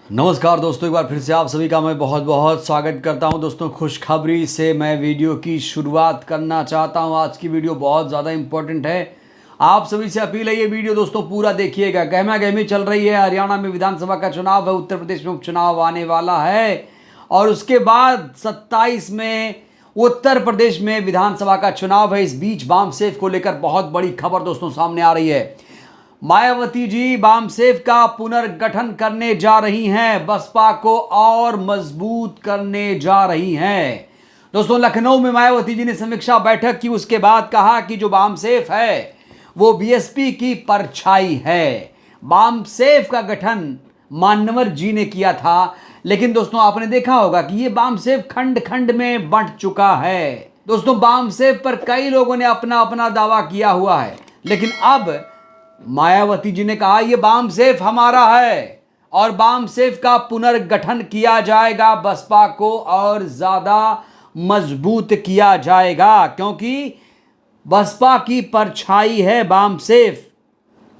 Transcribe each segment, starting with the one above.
नमस्कार दोस्तों, एक बार फिर से आप सभी का मैं बहुत बहुत स्वागत करता हूं। दोस्तों, खुशखबरी से मैं वीडियो की शुरुआत करना चाहता हूं। आज की वीडियो बहुत ज़्यादा इंपॉर्टेंट है। आप सभी से अपील है, ये वीडियो दोस्तों पूरा देखिएगा। गहमा गहमी चल रही है, हरियाणा में विधानसभा का चुनाव है, उत्तर प्रदेश में उपचुनाव आने वाला है और उसके बाद 27 में उत्तर प्रदेश में विधानसभा का चुनाव है। इस बीच बामसेफ को लेकर बहुत बड़ी खबर दोस्तों सामने आ रही है। मायावती जी बामसेफ का पुनर्गठन करने जा रही हैं, बसपा को और मजबूत करने जा रही हैं। दोस्तों, लखनऊ में मायावती जी ने समीक्षा बैठक की, उसके बाद कहा कि जो बामसेफ है वो बीएसपी की परछाई है। बामसेफ का गठन मान्यवर जी ने किया था, लेकिन दोस्तों आपने देखा होगा कि ये बामसेफ खंड खंड में बंट चुका है। दोस्तों, बामसेफ पर कई लोगों ने अपना अपना दावा किया हुआ है, लेकिन अब मायावती जी ने कहा ये बामसेफ हमारा है और बामसेफ का पुनर्गठन किया जाएगा, बसपा को और ज्यादा मजबूत किया जाएगा, क्योंकि बसपा की परछाई है बामसेफ।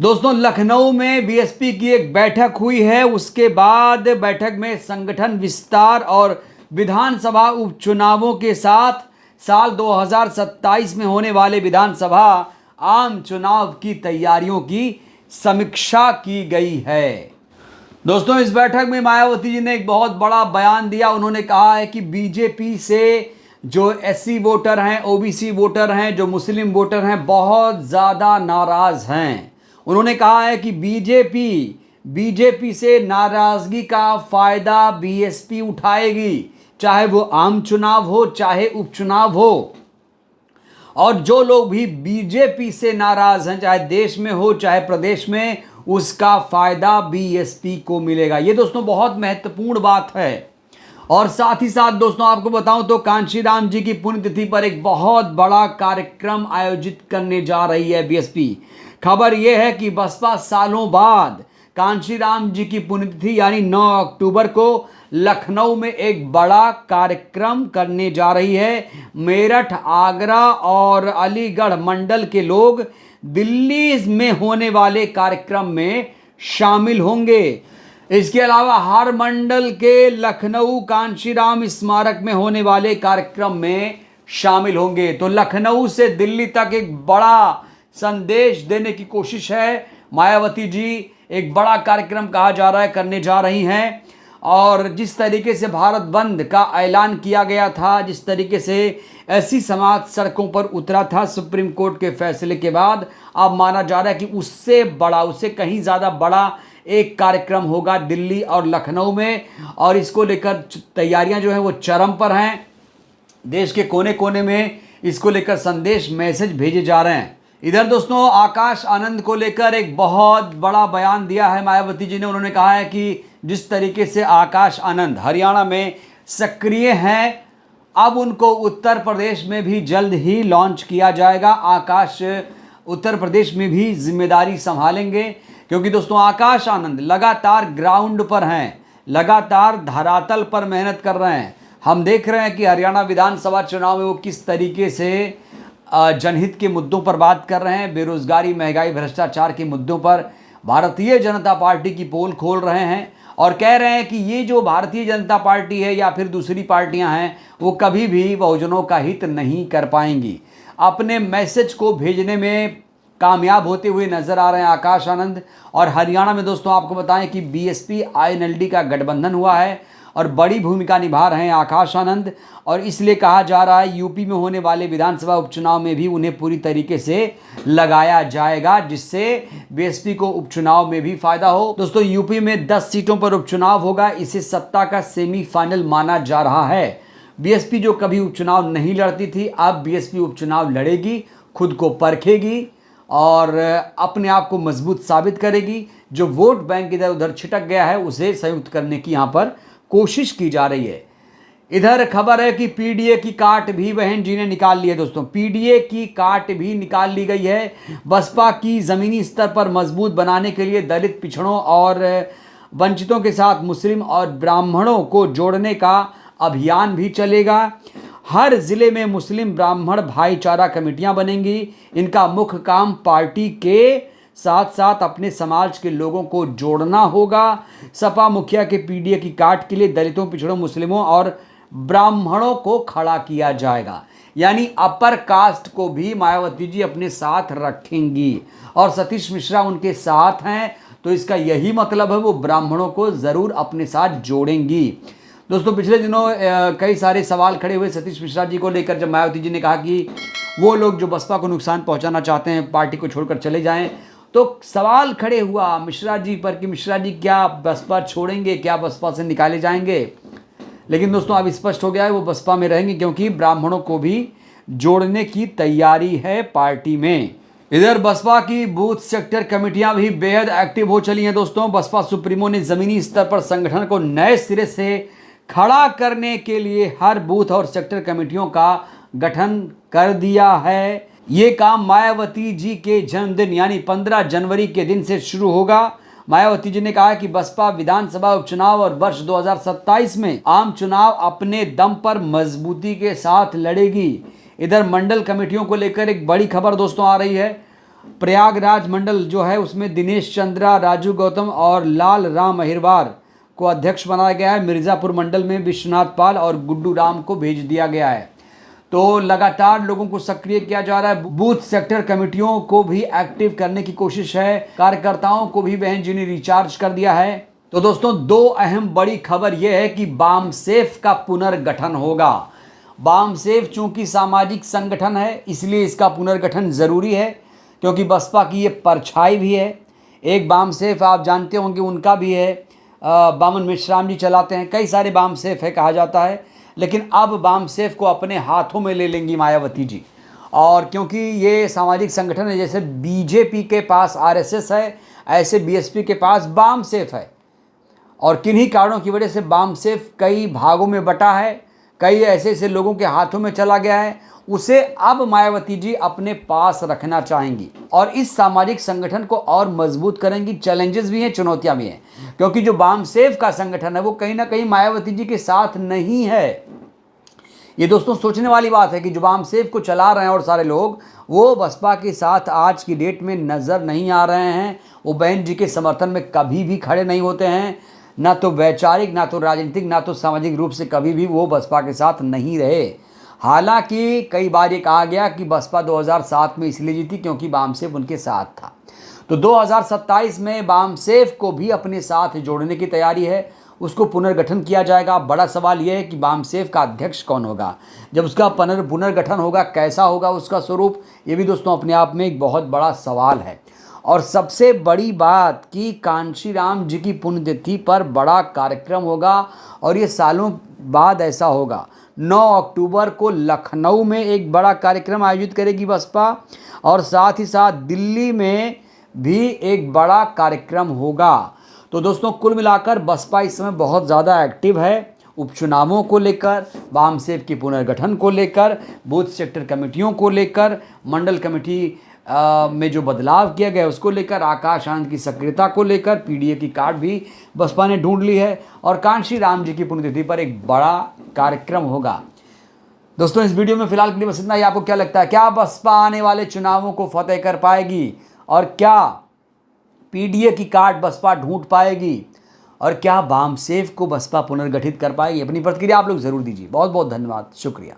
दोस्तों, लखनऊ में बीएसपी की एक बैठक हुई है, उसके बाद बैठक में संगठन विस्तार और विधानसभा उपचुनावों के साथ साल 2027 में होने वाले विधानसभा आम चुनाव की तैयारियों की समीक्षा की गई है। दोस्तों, इस बैठक में मायावती जी ने एक बहुत बड़ा बयान दिया। उन्होंने कहा है कि बीजेपी से जो एससी वोटर हैं, ओबीसी वोटर हैं, जो मुस्लिम वोटर हैं, बहुत ज़्यादा नाराज हैं। उन्होंने कहा है कि बीजेपी से नाराज़गी का फ़ायदा बीएसपी उठाएगी, चाहे वो आम चुनाव हो चाहे उपचुनाव हो। और जो लोग भी बीजेपी से नाराज हैं, चाहे देश में हो चाहे प्रदेश में, उसका फायदा बीएसपी को मिलेगा। ये दोस्तों बहुत महत्वपूर्ण बात है। और साथ ही साथ दोस्तों आपको बताऊं तो कांशीराम जी की पुण्यतिथि पर एक बहुत बड़ा कार्यक्रम आयोजित करने जा रही है बीएसपी। खबर यह है कि बसपा सालों बाद कांशीराम जी की पुण्यतिथि यानी 9 अक्टूबर को लखनऊ में एक बड़ा कार्यक्रम करने जा रही है। मेरठ, आगरा और अलीगढ़ मंडल के लोग दिल्ली में होने वाले कार्यक्रम में शामिल होंगे। इसके अलावा हर मंडल के लखनऊ कांशीराम स्मारक में होने वाले कार्यक्रम में शामिल होंगे। तो लखनऊ से दिल्ली तक एक बड़ा संदेश देने की कोशिश है। मायावती जी एक बड़ा कार्यक्रम कहा जा रहा है करने जा रही हैं। और जिस तरीके से भारत बंद का ऐलान किया गया था, जिस तरीके से ऐसी समाज सड़कों पर उतरा था सुप्रीम कोर्ट के फैसले के बाद, अब माना जा रहा है कि उससे बड़ा, उससे कहीं ज़्यादा बड़ा एक कार्यक्रम होगा दिल्ली और लखनऊ में। और इसको लेकर तैयारियां जो है वो चरम पर हैं। देश के कोने कोने में इसको लेकर संदेश, मैसेज भेजे जा रहे हैं। इधर दोस्तों आकाश आनंद को लेकर एक बहुत बड़ा बयान दिया है मायावती जी ने। उन्होंने कहा है कि जिस तरीके से आकाश आनंद हरियाणा में सक्रिय हैं, अब उनको उत्तर प्रदेश में भी जल्द ही लॉन्च किया जाएगा। आकाश उत्तर प्रदेश में भी जिम्मेदारी संभालेंगे, क्योंकि दोस्तों आकाश आनंद लगातार ग्राउंड पर हैं, लगातार धरातल पर मेहनत कर रहे हैं। हम देख रहे हैं कि हरियाणा विधानसभा चुनाव में वो किस तरीके से जनहित के मुद्दों पर बात कर रहे हैं, बेरोजगारी, महंगाई, भ्रष्टाचार के मुद्दों पर भारतीय जनता पार्टी की पोल खोल रहे हैं और कह रहे हैं कि ये जो भारतीय जनता पार्टी है या फिर दूसरी पार्टियां हैं, वो कभी भी बहुजनों का हित नहीं कर पाएंगी। अपने मैसेज को भेजने में कामयाब होते हुए नजर आ रहे हैं आकाश आनंद। और हरियाणा में दोस्तों आपको बताएं कि बीएसपी आईएनएलडी का गठबंधन हुआ है और बड़ी भूमिका निभा रहे हैं आकाश आनंद। और इसलिए कहा जा रहा है यूपी में होने वाले विधानसभा उपचुनाव में भी उन्हें पूरी तरीके से लगाया जाएगा, जिससे बीएसपी को उपचुनाव में भी फायदा हो। दोस्तों, यूपी में 10 सीटों पर उपचुनाव होगा, इसे सत्ता का सेमीफाइनल माना जा रहा है। बीएसपी जो कभी उपचुनाव नहीं लड़ती थी, अब बीएसपी उपचुनाव लड़ेगी, खुद को परखेगी और अपने आप को मजबूत साबित करेगी। जो वोट बैंक इधर उधर छिटक गया है उसे संयुक्त करने की यहाँ पर कोशिश की जा रही है। इधर खबर है कि पीडीए की काट भी बहन जी ने निकाल ली है। दोस्तों, पीडीए की काट भी निकाल ली गई है। बसपा की ज़मीनी स्तर पर मजबूत बनाने के लिए दलित, पिछड़ों और वंचितों के साथ मुस्लिम और ब्राह्मणों को जोड़ने का अभियान भी चलेगा। हर जिले में मुस्लिम ब्राह्मण भाईचारा कमेटियां बनेंगी। इनका मुख्य काम पार्टी के साथ साथ अपने समाज के लोगों को जोड़ना होगा। सपा मुखिया के पीडीए की काट के लिए दलितों, पिछड़ों, मुस्लिमों और ब्राह्मणों को खड़ा किया जाएगा, यानी अपर कास्ट को भी मायावती जी अपने साथ रखेंगी और सतीश मिश्रा उनके साथ हैं, तो इसका यही मतलब है वो ब्राह्मणों को जरूर अपने साथ जोड़ेंगी। दोस्तों, पिछले दिनों कई सारे सवाल खड़े हुए सतीश मिश्रा जी को लेकर, जब मायावती जी ने कहा कि वो लोग जो बसपा को नुकसान पहुंचाना चाहते हैं पार्टी को छोड़कर चले जाएं, तो सवाल खड़े हुआ मिश्रा जी पर कि मिश्रा जी क्या बसपा छोड़ेंगे, क्या बसपा से निकाले जाएंगे। लेकिन दोस्तों अब स्पष्ट हो गया है वो बसपा में रहेंगे, क्योंकि ब्राह्मणों को भी जोड़ने की तैयारी है पार्टी में। इधर बसपा की बूथ सेक्टर कमेटियां भी बेहद एक्टिव हो चली हैं। दोस्तों, बसपा सुप्रीमो ने जमीनी स्तर पर संगठन को नए सिरे से खड़ा करने के लिए हर बूथ और सेक्टर कमेटियों का गठन कर दिया है। ये काम मायावती जी के जन्मदिन यानी 15 जनवरी के दिन से शुरू होगा। मायावती जी ने कहा कि बसपा विधानसभा उपचुनाव और वर्ष 2027 में आम चुनाव अपने दम पर मजबूती के साथ लड़ेगी। इधर मंडल कमेटियों को लेकर एक बड़ी खबर दोस्तों आ रही है। प्रयागराज मंडल जो है उसमें दिनेश चंद्रा, राजू गौतम और लाल राम अहिरवार को अध्यक्ष बनाया गया है। मिर्जापुर मंडल में विश्वनाथ पाल और गुड्डू राम को भेज दिया गया है। तो लगातार लोगों को सक्रिय किया जा रहा है। बूथ सेक्टर कमेटियों को भी एक्टिव करने की कोशिश है। कार्यकर्ताओं को भी बहन जी ने रिचार्ज कर दिया है। तो दोस्तों, दो अहम बड़ी खबर यह है कि बामसेफ का पुनर्गठन होगा। बामसेफ चूंकि सामाजिक संगठन है इसलिए इसका पुनर्गठन जरूरी है, क्योंकि बसपा की ये परछाई भी है। एक बामसेफ आप जानते होंगे उनका भी है, बामन मिश्राम जी चलाते हैं। कई सारे बामसेफ है कहा जाता है, लेकिन अब बामसेफ को अपने हाथों में ले लेंगी मायावती जी। और क्योंकि ये सामाजिक संगठन है, जैसे बीजेपी के पास आरएसएस है, ऐसे बीएसपी के पास बामसेफ है। और किन्हीं कारणों की वजह से बामसेफ कई भागों में बटा है, कई ऐसे ऐसे लोगों के हाथों में चला गया है। उसे अब मायावती जी अपने पास रखना चाहेंगी और इस सामाजिक संगठन को और मजबूत करेंगी। चैलेंजेस भी हैं, चुनौतियां भी हैं, क्योंकि जो बामसेफ का संगठन है वो कहीं ना कहीं मायावती जी के साथ नहीं है। ये दोस्तों सोचने वाली बात है कि जो बामसेफ को चला रहे हैं और सारे लोग, वो बसपा के साथ आज की डेट में नजर नहीं आ रहे हैं। वो बहन जी के समर्थन में कभी भी खड़े नहीं होते हैं, ना तो वैचारिक, ना तो राजनीतिक, ना तो सामाजिक रूप से कभी भी वो बसपा के साथ नहीं रहे। हालांकि कई बार ये कहा गया कि बसपा 2007 में इसलिए जीती क्योंकि बामसेफ उनके साथ था। तो 2027 में बामसेफ को भी अपने साथ जोड़ने की तैयारी है, उसको पुनर्गठन किया जाएगा। बड़ा सवाल यह है कि बामसेफ का अध्यक्ष कौन होगा, जब उसका पुनर्गठन होगा कैसा होगा उसका स्वरूप, ये भी दोस्तों अपने आप में एक बहुत बड़ा सवाल है। और सबसे बड़ी बात कि कांशीराम जी की पुण्यतिथि पर बड़ा कार्यक्रम होगा और ये सालों बाद ऐसा होगा। 9 अक्टूबर को लखनऊ में एक बड़ा कार्यक्रम आयोजित करेगी बसपा और साथ ही साथ दिल्ली में भी एक बड़ा कार्यक्रम होगा। तो दोस्तों, कुल मिलाकर बसपा इस समय बहुत ज़्यादा एक्टिव है, उपचुनावों को लेकर, बामसेफ के पुनर्गठन को लेकर, बूथ सेक्टर कमेटियों को लेकर, मंडल कमेटी में जो बदलाव किया गया उसको लेकर, आकाश आनंद की सक्रियता को लेकर, पीडीए की कार्ड भी बसपा ने ढूंढ ली है और कांशीराम जी की पुण्यतिथि पर एक बड़ा कार्यक्रम होगा। दोस्तों, इस वीडियो में फिलहाल के लिए बस इतना ही। आपको क्या लगता है, क्या बसपा आने वाले चुनावों को फतेह कर पाएगी और क्या पीडीए की कार्ड बसपा ढूंढ पाएगी और क्या बामसेफ को बसपा पुनर्गठित कर पाएगी? अपनी प्रतिक्रिया आप लोग जरूर दीजिए। बहुत बहुत धन्यवाद, शुक्रिया।